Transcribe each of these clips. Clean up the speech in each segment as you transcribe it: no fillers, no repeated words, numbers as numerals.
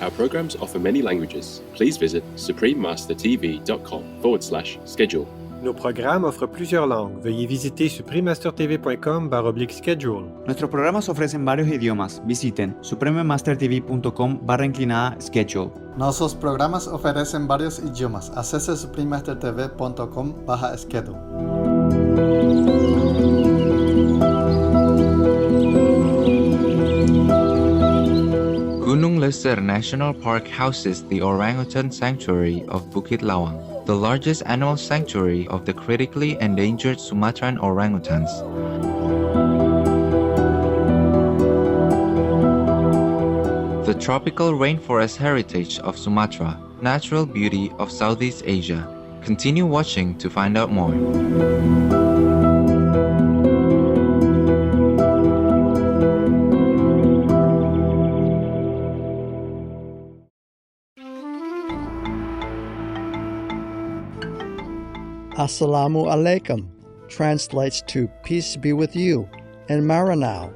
Our programs offer many languages. Please visit suprememastertv.com/schedule. Nos programmes offrent plusieurs langues. Veuillez visiter suprememastertv.com/schedule. Nuestros programas ofrecen varios idiomas. Visiten suprememastertv.com/schedule. Nuestros programas ofrecen varios idiomas. Acesse suprememastertv.com/schedule. Gunung Leser National Park houses the Orangutan Sanctuary of Bukit Lawang, the largest animal sanctuary of the critically endangered Sumatran orangutans. The tropical rainforest heritage of Sumatra, natural beauty of Southeast Asia. Continue watching to find out more. Assalamu alaikum translates to peace be with you in Maranao,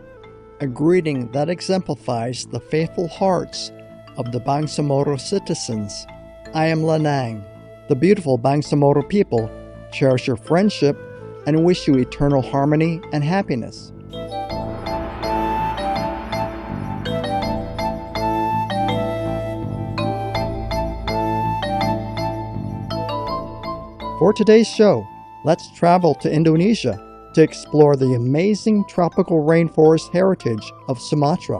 a greeting that exemplifies the faithful hearts of the Bangsamoro citizens. I am Lanang. The beautiful Bangsamoro people cherish your friendship and wish you eternal harmony and happiness. For today's show, let's travel to Indonesia to explore the amazing tropical rainforest heritage of Sumatra.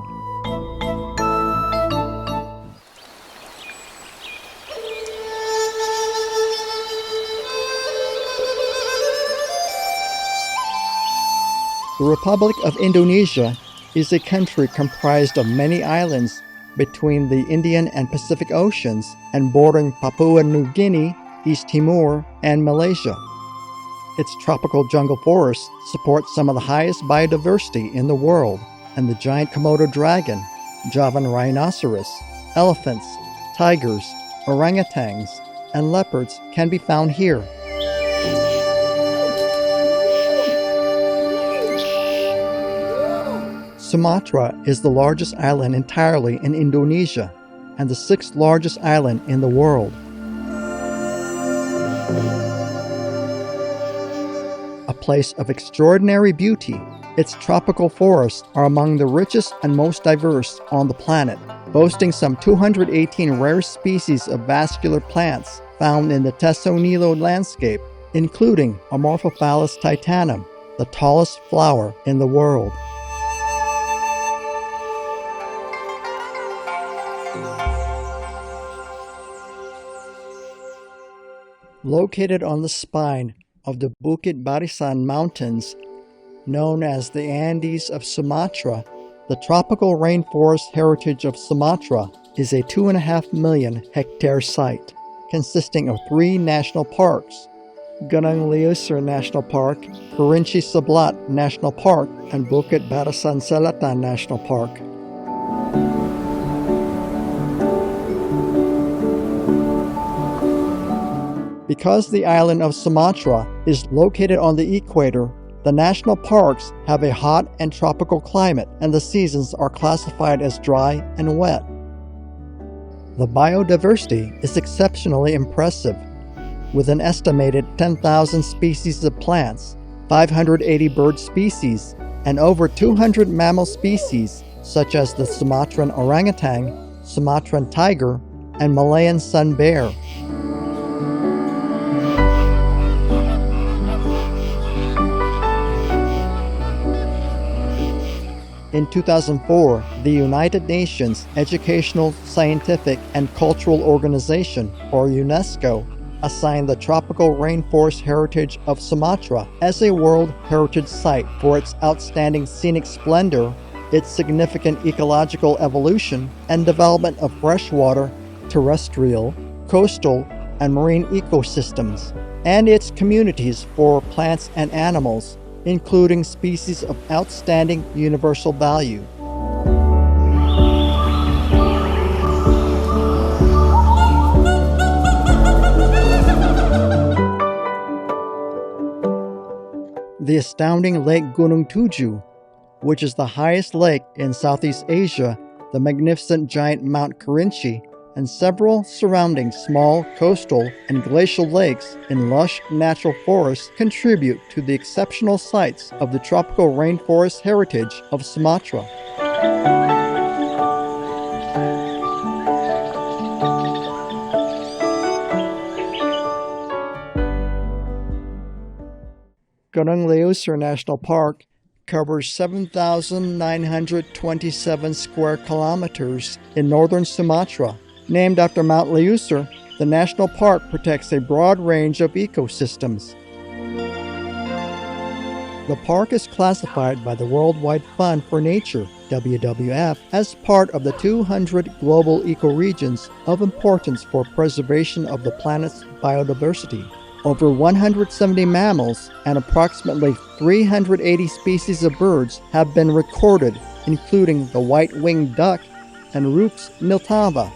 The Republic of Indonesia is a country comprised of many islands between the Indian and Pacific Oceans and bordering Papua New Guinea, East Timor, and Malaysia. Its tropical jungle forests support some of the highest biodiversity in the world, and the giant Komodo dragon, Javan rhinoceros, elephants, tigers, orangutans, and leopards can be found here. Sumatra is the largest island entirely in Indonesia and the sixth largest island in the world. A place of extraordinary beauty, its tropical forests are among the richest and most diverse on the planet, boasting some 218 rare species of vascular plants found in the Tesonilo landscape, including Amorphophallus titanum, the tallest flower in the world. Located on the spine of the Bukit Barisan Mountains, known as the Andes of Sumatra, the tropical rainforest heritage of Sumatra is a 2.5 million hectare site consisting of 3 national parks: Gunung Leser National Park, Kerinci Seblat National Park, and Bukit Barisan Selatan National Park. Because the island of Sumatra is located on the equator, the national parks have a hot and tropical climate, and the seasons are classified as dry and wet. The biodiversity is exceptionally impressive, with an estimated 10,000 species of plants, 580 bird species, and over 200 mammal species such as the Sumatran orangutan, Sumatran tiger, and Malayan sun bear. In 2004, the United Nations Educational, Scientific, and Cultural Organization, or UNESCO, assigned the tropical rainforest heritage of Sumatra as a World Heritage Site for its outstanding scenic splendor, its significant ecological evolution and development of freshwater, terrestrial, coastal, and marine ecosystems, and its communities for plants and animals, including species of outstanding universal value. The astounding Lake Gunung Tujuh, which is the highest lake in Southeast Asia, the magnificent giant Mount Kerinci, and several surrounding small coastal and glacial lakes in lush natural forests contribute to the exceptional sights of the tropical rainforest heritage of Sumatra. Gunung Leuser National Park covers 7,927 square kilometers in northern Sumatra. Named after Mount Leuser, the national park protects a broad range of ecosystems. The park is classified by the Worldwide Fund for Nature, WWF, as part of the 200 global ecoregions of importance for preservation of the planet's biodiversity. Over 170 mammals and approximately 380 species of birds have been recorded, including the white-winged duck and Rux miltava.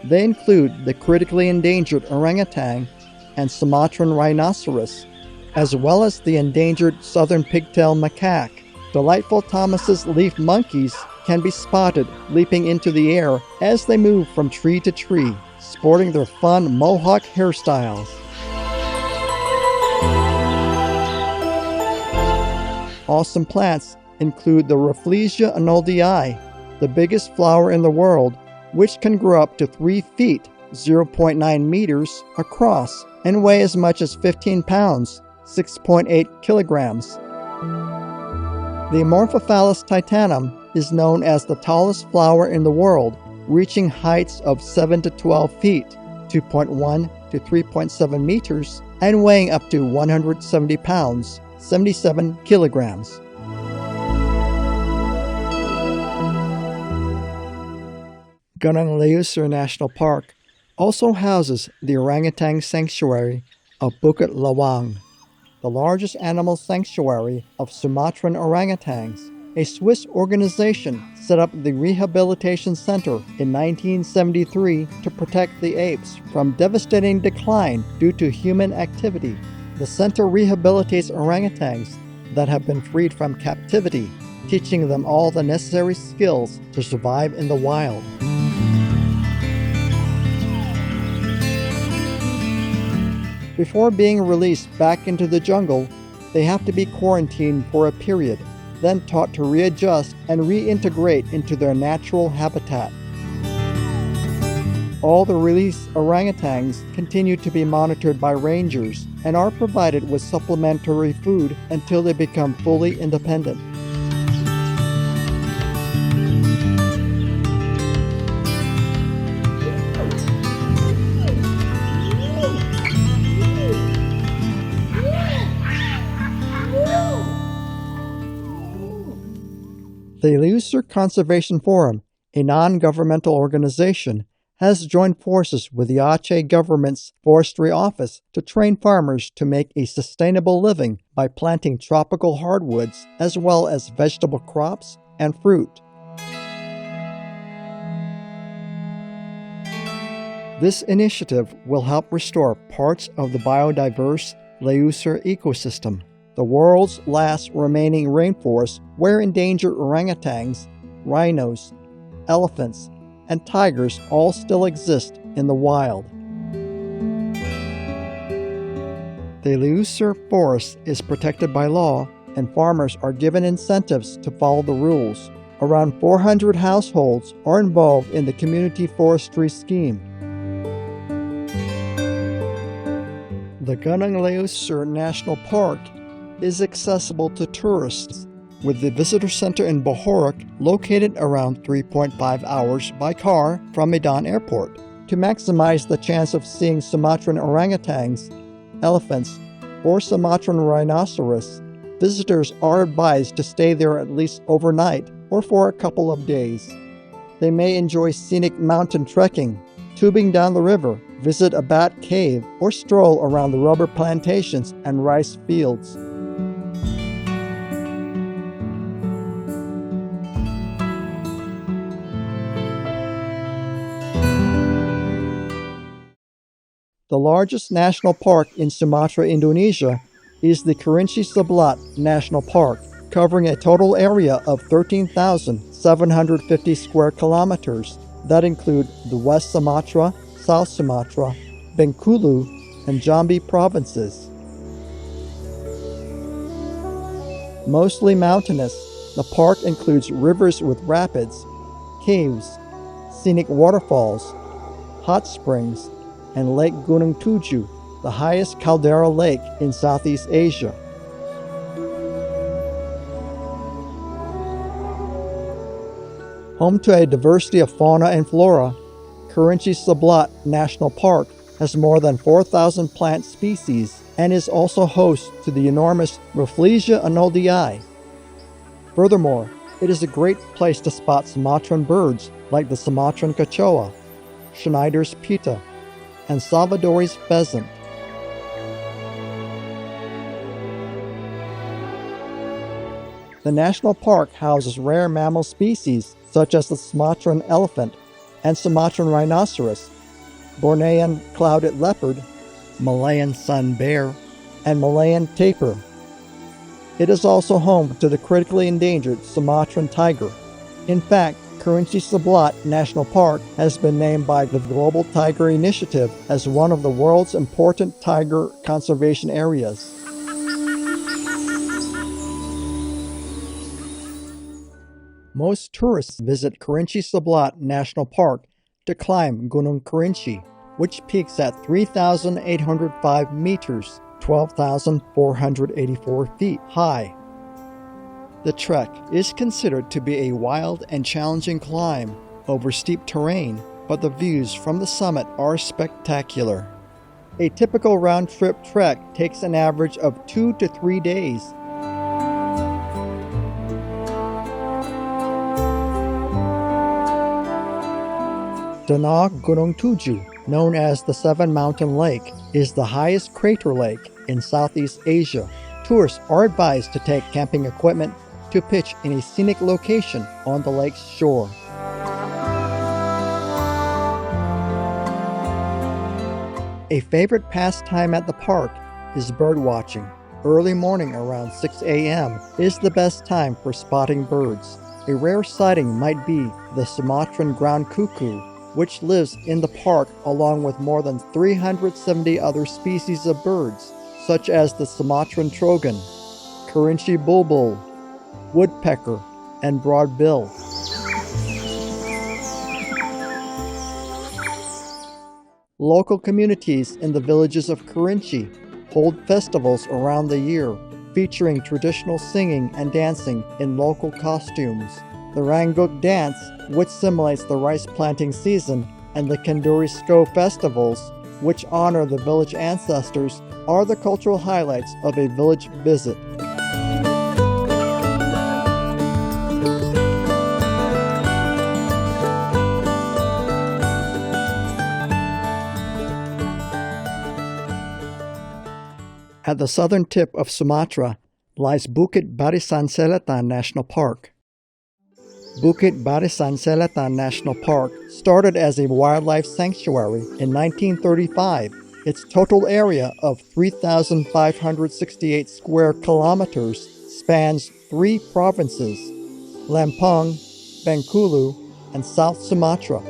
They include the critically endangered orangutan and Sumatran rhinoceros, as well as the endangered southern pigtail macaque. Delightful Thomas's leaf monkeys can be spotted leaping into the air as they move from tree to tree, sporting their fun mohawk hairstyles. Awesome plants include the Rafflesia anoldii, the biggest flower in the world, which can grow up to 3 feet, 0.9 meters, across and weigh as much as 15 pounds, 6.8 kilograms. The Amorphophallus titanum is known as the tallest flower in the world, reaching heights of 7 to 12 feet, 2.1 to 3.7 meters, and weighing up to 170 pounds, 77 kilograms. Gunung Leuser National Park also houses the orangutan sanctuary of Bukit Lawang, the largest animal sanctuary of Sumatran orangutans. A Swiss organization set up the Rehabilitation Center in 1973 to protect the apes from devastating decline due to human activity. The center rehabilitates orangutans that have been freed from captivity, teaching them all the necessary skills to survive in the wild. Before being released back into the jungle, they have to be quarantined for a period, then taught to readjust and reintegrate into their natural habitat. All the released orangutans continue to be monitored by rangers and are provided with supplementary food until they become fully independent. The Leuser Conservation Forum, a non-governmental organization, has joined forces with the Aceh government's forestry office to train farmers to make a sustainable living by planting tropical hardwoods as well as vegetable crops and fruit. This initiative will help restore parts of the biodiverse Leuser ecosystem, the world's last remaining rainforest where endangered orangutans, rhinos, elephants, and tigers all still exist in the wild. The Leuser forest is protected by law, and farmers are given incentives to follow the rules. Around 400 households are involved in the community forestry scheme. The Gunung Leuser National Park is accessible to tourists, with the visitor center in Bohorak located around 3.5 hours by car from Medan Airport. To maximize the chance of seeing Sumatran orangutans, elephants, or Sumatran rhinoceros, visitors are advised to stay there at least overnight or for a couple of days. They may enjoy scenic mountain trekking, tubing down the river, visit a bat cave, or stroll around the rubber plantations and rice fields. The largest national park in Sumatra, Indonesia, is the Kerinci Seblat National Park, covering a total area of 13,750 square kilometers that include the West Sumatra, South Sumatra, Bengkulu, and Jambi provinces. Mostly mountainous, the park includes rivers with rapids, caves, scenic waterfalls, hot springs, and Lake Gunung Tujuh, the highest caldera lake in Southeast Asia. Home to a diversity of fauna and flora, Kerinci Seblat National Park has more than 4,000 plant species and is also host to the enormous Rafflesia arnoldii. Furthermore, it is a great place to spot Sumatran birds like the Sumatran kecoa, Schneider's pita, and Salvadori's pheasant. The national park houses rare mammal species such as the Sumatran elephant and Sumatran rhinoceros, Bornean clouded leopard, Malayan sun bear, and Malayan tapir. It is also home to the critically endangered Sumatran tiger. In fact, Kerinci Seblat National Park has been named by the Global Tiger Initiative as one of the world's important tiger conservation areas. Most tourists visit Kerinci Seblat National Park to climb Gunung Kerinci, which peaks at 3,805 meters, 12,484 feet high. The trek is considered to be a wild and challenging climb over steep terrain, but the views from the summit are spectacular. A typical round-trip trek takes an average of 2 to 3 days. Danau Gunung Tujuh, known as the Seven Mountain Lake, is the highest crater lake in Southeast Asia. Tourists are advised to take camping equipment to pitch in a scenic location on the lake's shore. A favorite pastime at the park is bird watching. Early morning around 6 a.m. is the best time for spotting birds. A rare sighting might be the Sumatran ground cuckoo, which lives in the park along with more than 370 other species of birds, such as the Sumatran trogon, Kerinci bulbul, woodpecker, and broadbill. Local communities in the villages of Kerinci hold festivals around the year, featuring traditional singing and dancing in local costumes. The Rangguk dance, which simulates the rice planting season, and the Kenduri Sko festivals, which honor the village ancestors, are the cultural highlights of a village visit. At the southern tip of Sumatra lies Bukit Barisan Selatan National Park. Bukit Barisan Selatan National Park started as a wildlife sanctuary in 1935. Its total area of 3,568 square kilometers spans 3 provinces, Lampung, Bengkulu, and South Sumatra.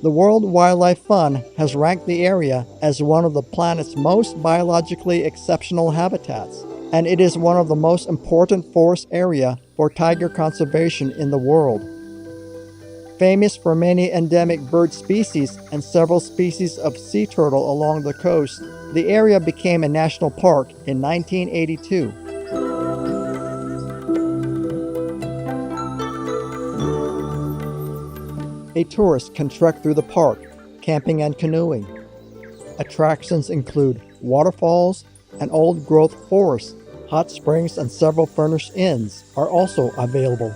The World Wildlife Fund has ranked the area as one of the planet's most biologically exceptional habitats, and it is one of the most important forest area for tiger conservation in the world. Famous for many endemic bird species and several species of sea turtle along the coast, the area became a national park in 1982. A tourist can trek through the park, camping and canoeing. Attractions include waterfalls, an old-growth forest, hot springs, and several furnished inns are also available.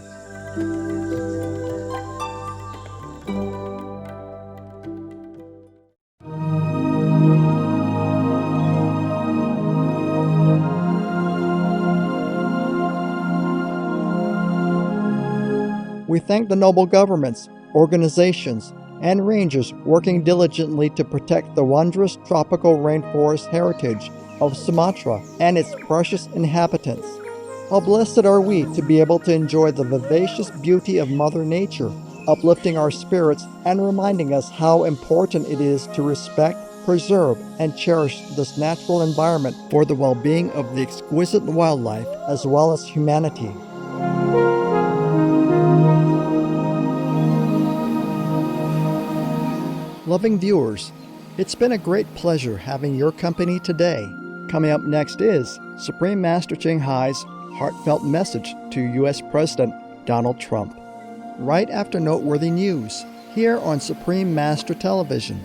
We thank the noble governments, organizations, and rangers working diligently to protect the wondrous tropical rainforest heritage of Sumatra and its precious inhabitants. How blessed are we to be able to enjoy the vivacious beauty of Mother Nature, uplifting our spirits and reminding us how important it is to respect, preserve, and cherish this natural environment for the well-being of the exquisite wildlife as well as humanity. Loving viewers, it's been a great pleasure having your company today. Coming up next is Supreme Master Ching Hai's heartfelt message to U.S. President Donald Trump. Right after noteworthy news, here on Supreme Master Television.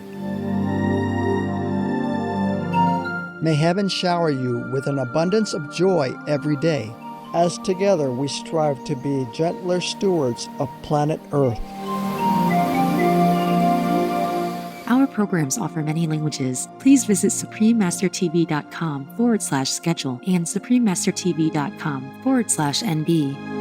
May heaven shower you with an abundance of joy every day, as together we strive to be gentler stewards of planet Earth. Our programs offer many languages. Please visit suprememastertv.com/schedule and suprememastertv.com/NB.